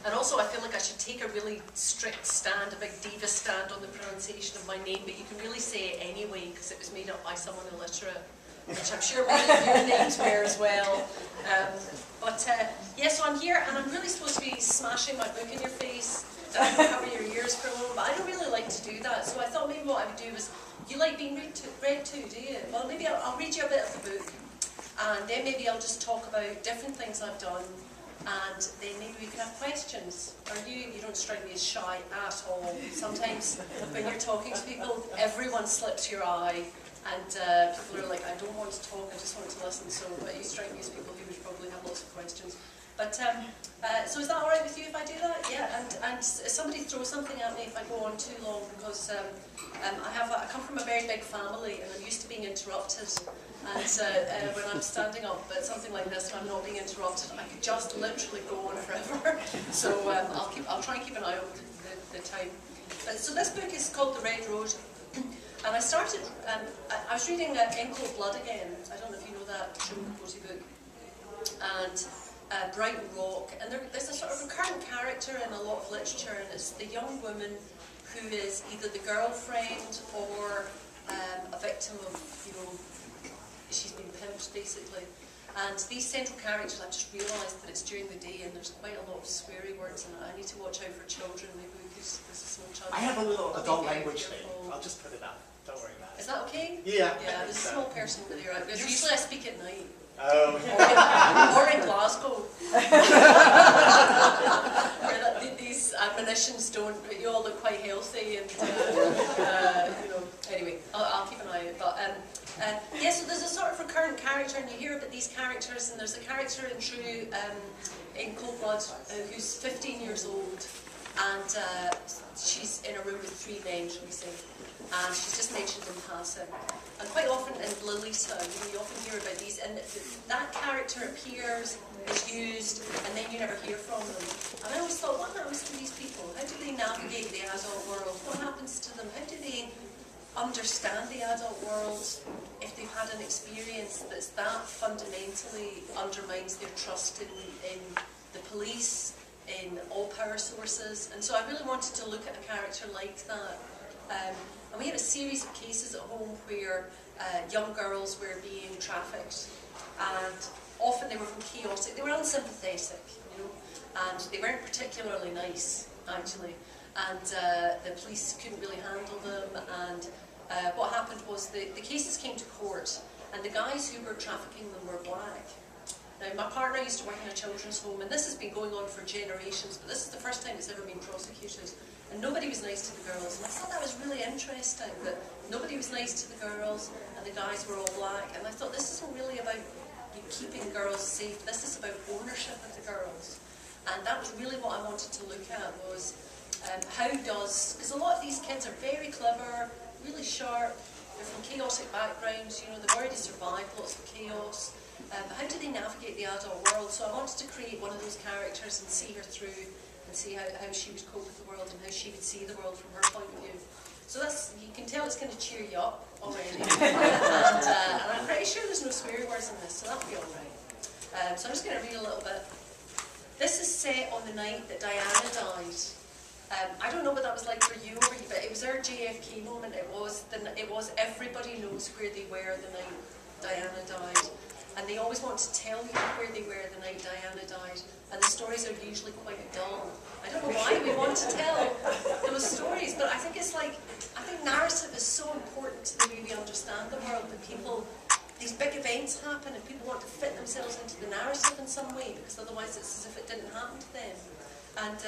And also I feel like I should take a really strict stand, a big diva stand on the pronunciation of my name, but you can really say it anyway because it was made up by someone illiterate, which I'm sure many of your names were as well. Yeah, so I'm here and I'm really supposed to be smashing my book in your face to cover your ears for a moment, but I don't really like to do that, so I thought maybe what I would do was, you like being read too, do you? Well, maybe I'll read you a bit of the book, and then maybe I'll just talk about different things I've done, and then maybe we can have questions. You don't strike me as shy at all. Sometimes when you're talking to people, everyone slips your eye, and people are like, I don't want to talk, I just want to listen, but you strike me as people who would probably have lots of questions. But, so is that alright with you if I do that? Yeah, and somebody throw something at me if I go on too long, because I come from a very big family and I'm used to being interrupted. And when I'm standing up at something like this and I'm not being interrupted, I could just literally go on forever. So I'll try and keep an eye on the time. So this book is called The Red Road. And I started, I was reading In Cold Blood again. I don't know if you know that Truman Capote book. And Brighton Rock, and there's a sort of recurrent character in a lot of literature, and it's the young woman who is either the girlfriend or a victim of, she's been pimped basically. And these central characters, I've just realised that it's during the day and there's quite a lot of sweary words in it. I need to watch out for children, maybe because there's a small child. I have a little adult language thing. I'll just put it up. Don't worry about it. Is that okay? Yeah. Yeah, there's a small person with your because usually I speak at night. Oh. Or in Glasgow. Where these admonitions don't, you all look quite healthy and, anyway, I'll keep an eye out. But, yeah, so there's a sort of recurrent character and you hear about these characters, and there's a character in Cold Blood who's 15 years old, and she's in a room with 3 men, shall we say. And she's just mentioned in passing. And quite often in Lolita, you often hear about these, and that character appears, is used, and then you never hear from them. And I always thought, what happens to these people? How do they navigate the adult world? What happens to them? How do they understand the adult world if they've had an experience that fundamentally undermines their trust in the police, in all power sources? And so I really wanted to look at a character like that. And we had a series of cases at home where young girls were being trafficked, and often they were from chaotic, they were unsympathetic, and they weren't particularly nice, actually, and the police couldn't really handle them, and what happened was the cases came to court, and the guys who were trafficking them were black. Now, my partner used to work in a children's home, and this has been going on for generations, but this is the first time it's ever been prosecuted. And nobody was nice to the girls, and I thought that was really interesting, that nobody was nice to the girls, and the guys were all black, and I thought this isn't really about keeping girls safe, this is about ownership of the girls. And that was really what I wanted to look at, was because a lot of these kids are very clever, really sharp, they're from chaotic backgrounds, they've already survived lots of chaos, but how do they navigate the adult world? So I wanted to create one of those characters and see her through, and see how she would cope with the world and how she would see the world from her point of view. So you can tell it's going to cheer you up already. and I'm pretty sure there's no swear words in this, so that'll be alright. So I'm just going to read a little bit. This is set on the night that Diana died. I don't know what that was like for you, but it was our JFK moment. It was everybody knows where they were the night Diana died. And they always want to tell you where they were the night Diana died. And the stories are usually quite dull. I don't know why we want to tell those stories, but I think narrative is so important to the way we understand the world, that these big events happen and people want to fit themselves into the narrative in some way, because otherwise it's as if it didn't happen to them. And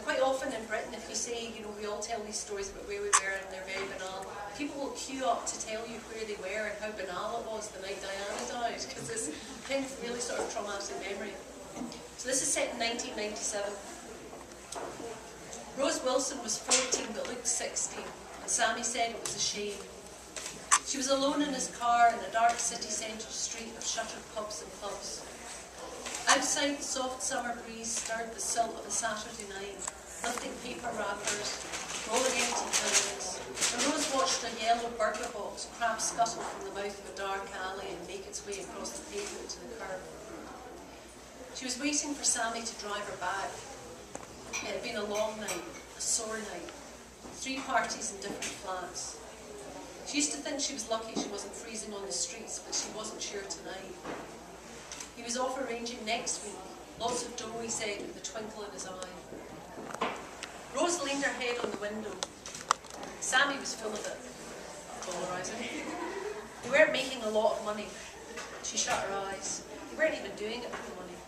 quite often in Britain, if you say, we all tell these stories about where we were and they're very banal, people will queue up to tell you where they were and how banal it was the night Diana died, because it's kind of really sort of traumatic memory. So this is set in 1997. Rose Wilson was 14 but looked 16, and Sammy said it was a shame. She was alone in his car in a dark city centre street of shuttered pubs and clubs. Outside, the soft summer breeze stirred the silt of a Saturday night, lifting paper wrappers, rolling empty cans. And Rose watched a yellow burger box crab scuttle from the mouth of a dark alley and make its way across the pavement to the curb. She was waiting for Sammy to drive her back. It had been a long night, a sore night. 3 parties in different flats. She used to think she was lucky she wasn't freezing on the streets, but she wasn't sure tonight. He was off arranging next week. Lots of dough, he said, with a twinkle in his eye. Rose leaned her head on the window. Sammy was full of it. Polarising. They weren't making a lot of money. She shut her eyes. They weren't even doing it for the money.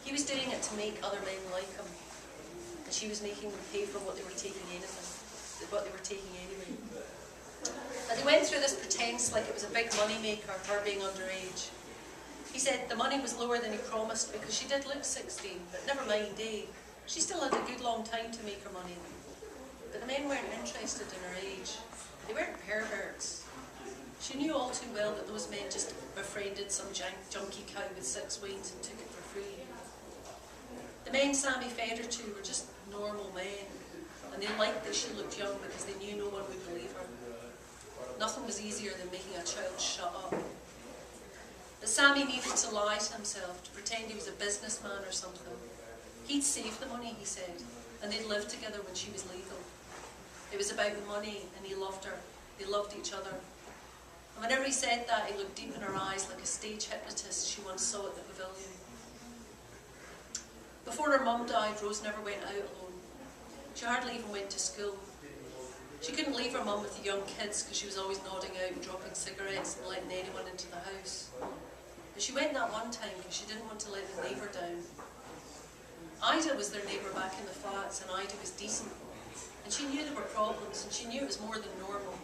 He was doing it to make other men like him. And she was making them pay for what they were taking anyway. But they went through this pretense like it was a big money maker, her being underage. He said the money was lower than he promised because she did look 16, but never mind, eh? She still had a good long time to make her money. But the men weren't interested in her age. They weren't perverts. She knew all too well that those men just befriended some junkie cow with 6 weans and took it for free. The men Sammy fed her to were just normal men, and they liked that she looked young because they knew no one would believe her. Nothing was easier than making a child shut up. But Sammy needed to lie to himself, to pretend he was a businessman or something. He'd saved the money, he said, and they'd lived together when she was legal. It was about the money, and he loved her. They loved each other. And whenever he said that, he looked deep in her eyes like a stage hypnotist she once saw at the pavilion. Before her mum died, Rose never went out alone. She hardly even went to school. She couldn't leave her mum with the young kids because she was always nodding out and dropping cigarettes and letting anyone into the house. But she went that one time because she didn't want to let the neighbour down. Ida was their neighbour back in the flats, and Ida was decent. And she knew there were problems, and she knew it was more than normal.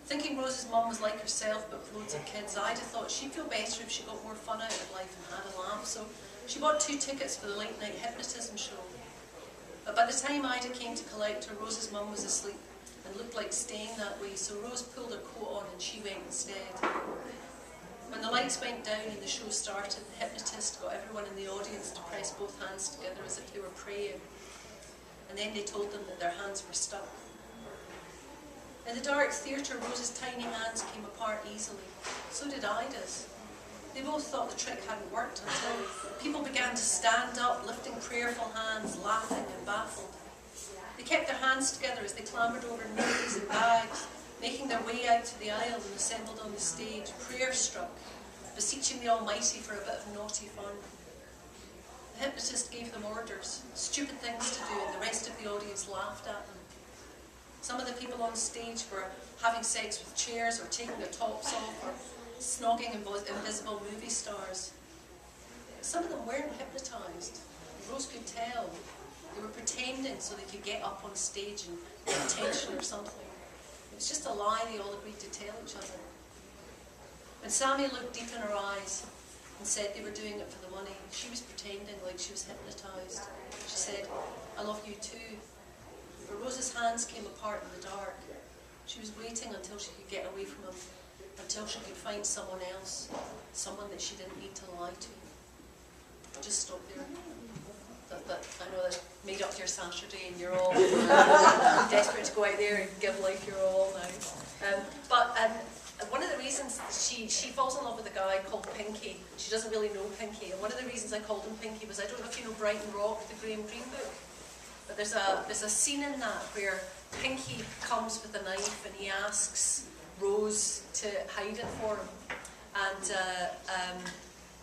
Thinking Rose's mum was like herself but with loads of kids, Ida thought she'd feel better if she got more fun out of life and had a laugh, so she bought 2 tickets for the late night hypnotism show. But by the time Ida came to collect her, Rose's mum was asleep and looked like staying that way, so Rose pulled her coat on and she went instead. When the lights went down and the show started, the hypnotist got everyone in the audience to press both hands together as if they were praying. And then they told them that their hands were stuck. In the dark theatre, Rose's tiny hands came apart easily. So did Ida's. They both thought the trick hadn't worked until people began to stand up, lifting prayerful hands, laughing and baffled. They kept their hands together as they clambered over knees and bags, making their way out to the aisle and assembled on the stage, prayer-struck, beseeching the Almighty for a bit of naughty fun. The hypnotist gave them orders, stupid things to do, and the rest of the audience laughed at them. Some of the people on stage were having sex with chairs or taking their tops off or snogging invisible movie stars. Some of them weren't hypnotised. Rose could tell. They were pretending so they could get up on stage and get attention or something. It was just a lie they all agreed to tell each other. When Sammy looked deep in her eyes and said they were doing it for the money, she was pretending like she was hypnotised. She said, "I love you too." But Rose's hands came apart in the dark. She was waiting until she could get away from him, until she could find someone else, someone that she didn't need to lie to. I'll just stop there. I know that made up your Saturday and you're all desperate to go out there and give life your all now. But one of the reasons she falls in love with a guy called Pinky, she doesn't really know Pinky, and one of the reasons I called him Pinky was, I don't know if you know Brighton Rock, the Graham Greene book, but there's a scene in that where Pinky comes with a knife and he asks Rose to hide it for him, and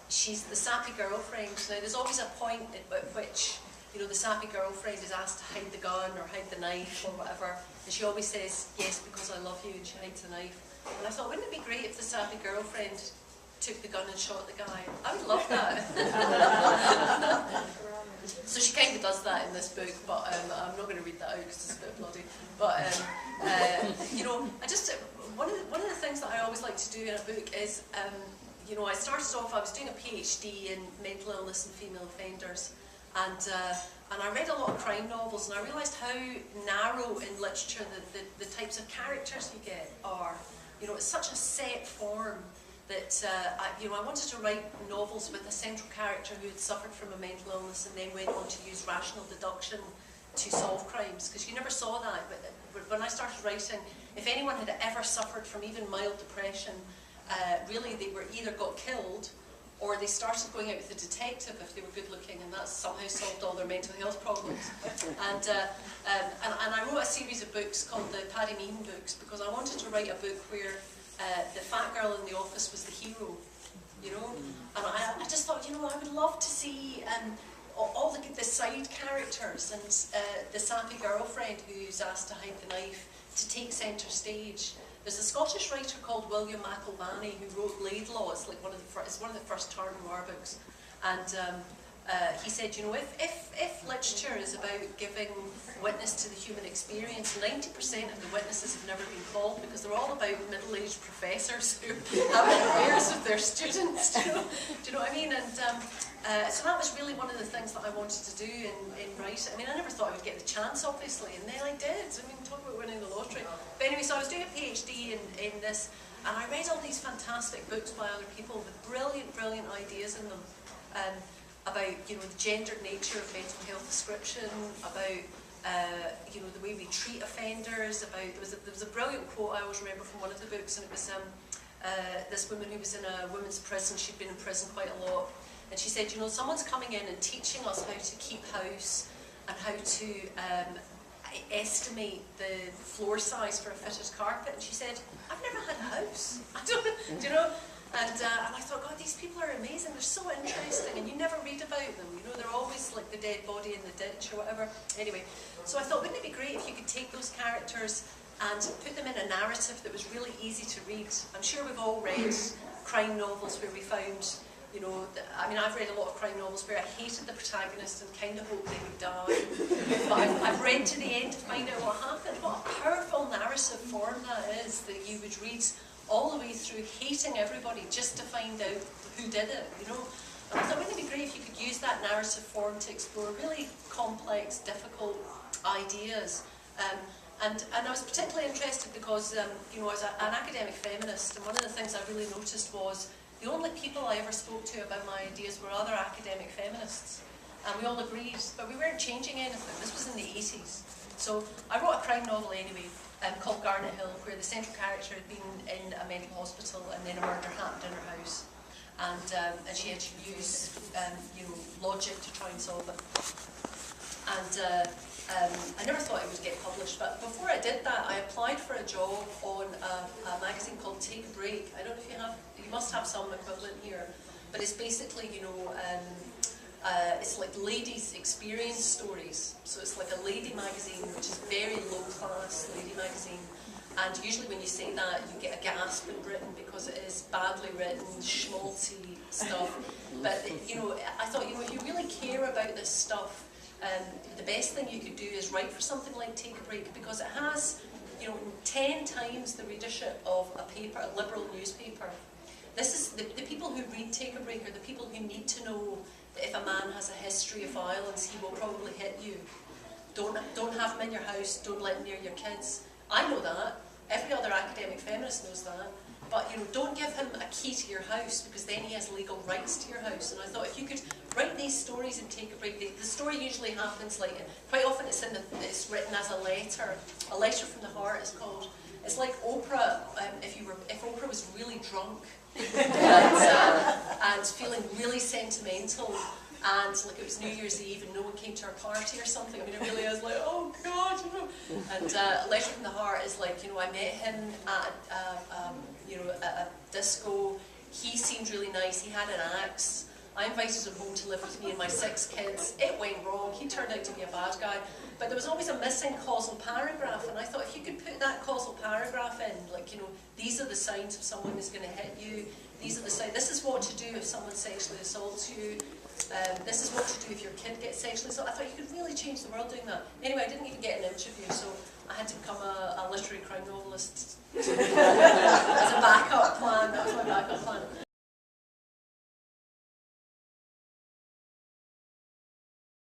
she's the sappy girlfriend. Now there's always a point at which, you know, the sappy girlfriend is asked to hide the gun or hide the knife or whatever, and she always says, "Yes, because I love you," and she hides the knife. And I thought, wouldn't it be great if the sappy girlfriend took the gun and shot the guy? I would love that. So she kind of does that in this book, but I'm not going to read that out because it's a bit bloody. But you know, one of the things that I always like to do in a book is, you know, I started off, I was doing a PhD in mental illness and female offenders, and I read a lot of crime novels, and I realised how narrow in literature the types of characters you get are. You know, it's such a set form that I wanted to write novels with a central character who had suffered from a mental illness and then went on to use rational deduction to solve crimes, because you never saw that. But when I started writing, if anyone had ever suffered from even mild depression, really they were either got killed or they started going out with a detective if they were good looking, and that somehow solved all their mental health problems. And I wrote a series of books called the Paddy Meehan books because I wanted to write a book where the fat girl in the office was the hero, you know. And I just thought, you know, I would love to see all the side characters and the sappy girlfriend who's asked to hide the knife to take centre stage. There's a Scottish writer called William McIlvanney who wrote Laidlaw. It's like one of the first Tarn Noir books, and he said, you know, if literature is about giving witness to the human experience, 90% of the witnesses have never been called because they're all about middle-aged professors who have affairs with their students. Do you know what I mean? And so that was really one of the things that I wanted to do in writing. I mean, I never thought I would get the chance, obviously, and then I did. I mean, talk about winning the lottery. But anyway, so I was doing a PhD in this, and I read all these fantastic books by other people with brilliant, brilliant ideas in them. About, you know, the gendered nature of mental health description, about you know, the way we treat offenders, about there was a brilliant quote I always remember from one of the books, and it was this woman who was in a women's prison. She'd been in prison quite a lot, and she said, you know, someone's coming in and teaching us how to keep house and how to estimate the floor size for a fitted carpet. And she said, I've never had a house. I don't, do you know? And I thought, God, these people are amazing. They're so interesting, and you never read about them. You know, they're always like the dead body in the ditch or whatever. Anyway, so I thought, wouldn't it be great if you could take those characters and put them in a narrative that was really easy to read? I'm sure we've all read crime novels where we found, you know, I mean, I've read a lot of crime novels where I hated the protagonist and kind of hoped they would die. But I've read to the end to find out what happened. What a powerful narrative form that is, that you would read all the way through hating everybody just to find out who did it, you know. And I thought, wouldn't it be great if you could use that narrative form to explore really complex, difficult ideas. And I was particularly interested because, you know, as an academic feminist, and one of the things I really noticed was the only people I ever spoke to about my ideas were other academic feminists. And we all agreed, but we weren't changing anything. This was in the 80s. So I wrote a crime novel anyway, called Garnet Hill, where the central character had been in a mental hospital and then a murder happened in her house. And she had to use you know, logic to try and solve it. And I never thought it would get published, but before I did that, I applied for a job on a magazine called Take a Break. I don't know if you have, you must have some equivalent here, but it's basically, you know, it's like ladies' experience stories. So it's like a lady magazine, which is very low-class lady magazine. And usually when you say that, you get a gasp in Britain because it is badly written, schmaltzy stuff. But, you know, I thought, you know, if you really care about this stuff, the best thing you could do is write for something like Take a Break, because it has, you know, 10 times the readership of a paper, a liberal newspaper. This is the people who read Take a Break are the people who need to know that if a man has a history of violence, he will probably hit you. Don't have him in your house. Don't let him near your kids. I know that. Every other academic feminist knows that. But, you know, don't give him a key to your house, because then he has legal rights to your house. And I thought, if you could write these stories and Take a Break, the story usually happens like, quite often it's written as a letter from the heart it's called. It's like Oprah, if Oprah was really drunk and feeling really sentimental, and like it was New Year's Eve and no one came to her party or something. I mean, it really is like, oh God, you know. And a letter from the heart is like, you know, I met him at you know, a disco. He seemed really nice. He had an axe. I invited him home to live with me and my 6 kids. It went wrong. He turned out to be a bad guy. But there was always a missing causal paragraph, and I thought, if you could put that causal paragraph in, like, you know, these are the signs of someone who's going to hit you. These are the signs. This is what to do if someone sexually assaults you. This is what to do if your kid gets sexually assaulted. I thought you could really change the world doing that. Anyway, I didn't even get an interview, so I had to become a literary crime novelist as a backup plan. That was my backup plan.